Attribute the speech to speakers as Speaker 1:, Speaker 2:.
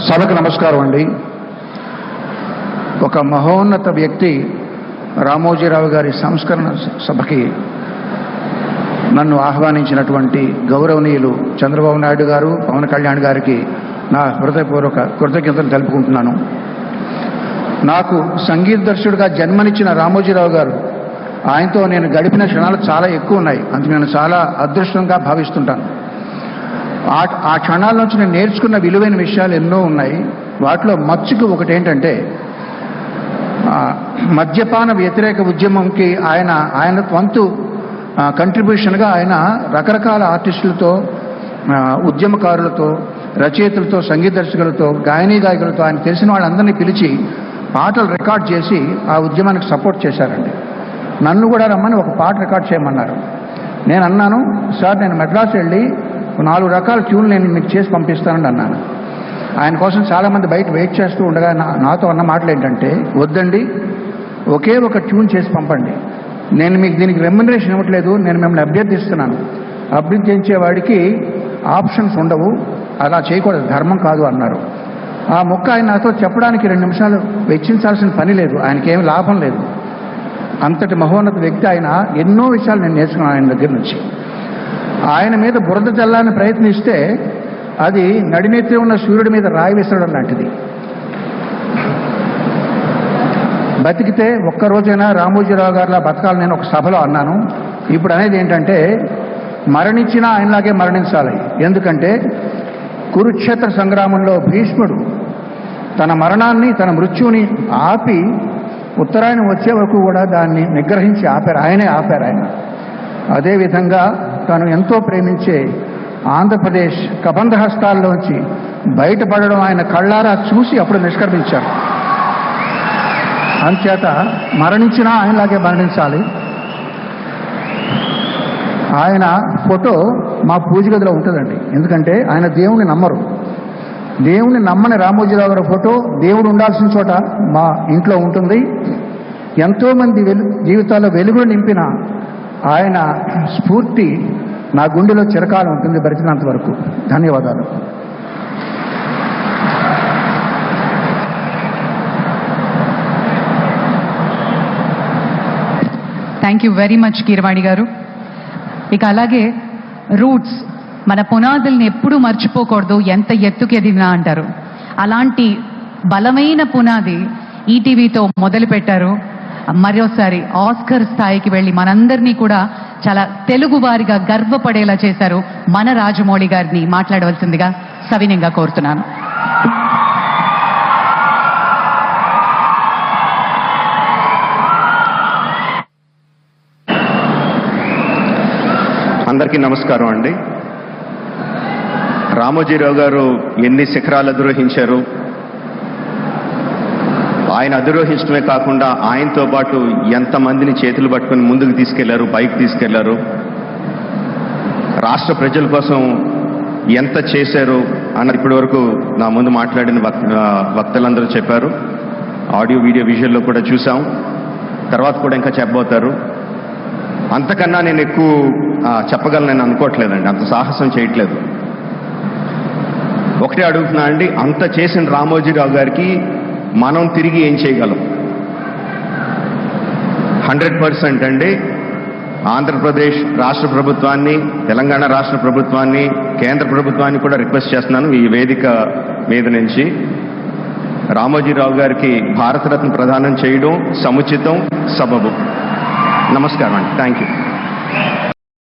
Speaker 1: సభకు నమస్కారం అండి. ఒక మహోన్నత వ్యక్తి రామోజీరావు గారి సంస్కరణ సభకి నన్ను ఆహ్వానించినటువంటి గౌరవనీయులు చంద్రబాబు నాయుడు గారు, పవన్ కళ్యాణ్ గారికి నా హృదయపూర్వక కృతజ్ఞతలు తెలుపుకుంటున్నాను. నాకు సంగీత దర్శకుడిగా జన్మనిచ్చిన రామోజీరావు గారు, ఆయనతో నేను గడిపిన క్షణాలు చాలా ఎక్కువ ఉన్నాయి. అందుకు నేను చాలా అదృష్టంగా భావిస్తుంటాను. ఆ క్షణాల నుంచి నేను నేర్చుకున్న విలువైన విషయాలు ఎన్నో ఉన్నాయి. వాటిలో మచ్చుకు ఒకటి ఏంటంటే, మద్యపాన వ్యతిరేక ఉద్యమంకి ఆయన వంతు కంట్రిబ్యూషన్గా ఆయన రకరకాల ఆర్టిస్టులతో, ఉద్యమకారులతో, రచయితలతో, సంగీత దర్శకులతో, గాయకులతో ఆయన తెలిసిన వాళ్ళందరినీ పిలిచి పాటలు రికార్డ్ చేసి ఆ ఉద్యమానికి సపోర్ట్ చేశారండి. నన్ను కూడా రమ్మని ఒక పాట రికార్డ్ చేయమన్నారు. నేను అన్నాను, సార్ నేను మెడ్రాస్ వెళ్ళి 4 రకాల ట్యూన్లు నేను మీకు చేసి పంపిస్తానని అన్నాను. ఆయన కోసం చాలామంది బయట వెయిట్ చేస్తూ ఉండగా నాతో అన్న మాటలు ఏంటంటే, వద్దండి, ఒకే ఒక ట్యూన్ చేసి పంపండి, నేను మీకు దీనికి రెమ్యునరేషన్ ఇవ్వట్లేదు, నేను మిమ్మల్ని అభ్యర్థిస్తున్నాను, అభ్యర్థించేవాడికి ఆప్షన్స్ ఉండవు, అలా చేయకూడదు, ధర్మం కాదు అన్నారు. ఆ మొక్క ఆయన నాతో చెప్పడానికి 2 నిమిషాలు వెచ్చించాల్సిన పని లేదు, ఆయనకేమీ లాభం లేదు. అంతటి మహోన్నత వ్యక్తి ఆయన. ఎన్నో విషయాలు నేను నేర్చుకున్నాను ఆయన దగ్గర నుంచి. ఆయన మీద బురద చల్లాలని ప్రయత్నిస్తే అది నడినెత్తి ఉన్న సూర్యుడి మీద రాయి విసరడం లాంటిది. బతికితే ఒక్కరోజైనా రామోజీరావు గారిలా బతకాలని నేను ఒక సభలో అన్నాను. ఇప్పుడు అనేది ఏంటంటే, మరణించినా ఆయనలాగే మరణించాలి. ఎందుకంటే కురుక్షేత్ర సంగ్రామంలో భీష్ముడు తన మరణాన్ని, తన మృత్యువుని ఆపి ఉత్తరాయణం వచ్చే వరకు కూడా దాన్ని నిగ్రహించి ఆపారు. ఆయనే ఆపారు. ఆయన అదేవిధంగా తను ఎంతో ప్రేమించే ఆంధ్రప్రదేశ్ కబంధ హస్తాల్లోంచి బయటపడడం ఆయన కళ్ళారా చూసి అప్పుడు నిష్క్రమించారు. అంచేత మరణించినా ఆయనలాగే మరణించాలి. ఆయన ఫోటో మా పూజ గదిలో ఉంటుందండి. ఎందుకంటే ఆయన దేవుణ్ణి నమ్మరు. దేవుణ్ణి నమ్మని రామోజీరావు గారి ఫోటో దేవుడు ఉండాల్సిన చోట మా ఇంట్లో ఉంటుంది. ఎంతోమంది జీవితాల్లో వెలుగులు నింపిన ఆయన స్ఫూర్తి నా గుండెలో చిరకాలం ఉంటుంది, బ్రతికినంత వరకు. ధన్యవాదాలు.
Speaker 2: Thank you very much Keeravani గారు. ఇక అలాగే రూట్స్, మన పునాదుల్ని ఎప్పుడూ మర్చిపోకూడదు, ఎంత ఎత్తుకి ఎదిగినా అంటారు. అలాంటి బలమైన పునాది ఈటీవీతో మొదలుపెట్టారు. మరోసారి ఆస్కర్ స్థాయికి వెళ్ళి మనందరినీ కూడా చాలా తెలుగు వారిగా గర్వపడేలా చేశారు. మన రాజమౌళి గారిని మాట్లాడవలసిందిగా సవినయంగా కోరుతున్నాను.
Speaker 3: అందరికీ నమస్కారం అండి. రామోజీరావు గారు ఎన్ని శిఖరాలు అధిరోహించారు. ఆయన అధిరోహించడమే కాకుండా ఆయనతో పాటు ఎంతమందిని చేతులు పట్టుకుని ముందుకు తీసుకెళ్లారు, పైకి తీసుకెళ్లారు. రాష్ట్ర ప్రజల కోసం ఎంత చేశారు అన్నది ఇప్పటి వరకు నా ముందు మాట్లాడిన వక్తలందరూ చెప్పారు. ఆడియో, వీడియో, విజువల్లో కూడా చూసాం. తర్వాత కూడా ఇంకా చెప్పబోతారు. అంతకన్నా నేను ఎక్కువ చెప్పగలను అనుకోవట్లేదండి, అంత సాహసం చేయట్లేదు. ఒకటే అడుగుతున్నా అండి, అంత చేసిన రామోజీరావు గారికి మనం తిరిగి ఏం చేయగలం? 100% అండి. ఆంధ్రప్రదేశ్ రాష్ట్ర ప్రభుత్వాన్ని, తెలంగాణ రాష్ట్ర ప్రభుత్వాన్ని, కేంద్ర ప్రభుత్వాన్ని కూడా రిక్వెస్ట్ చేస్తున్నాను ఈ వేదిక మీద నుంచి, రామోజీరావు గారికి భారతరత్న ప్రదానం చేయడం సముచితం, సబబు. నమస్కారం అండి. Thank you.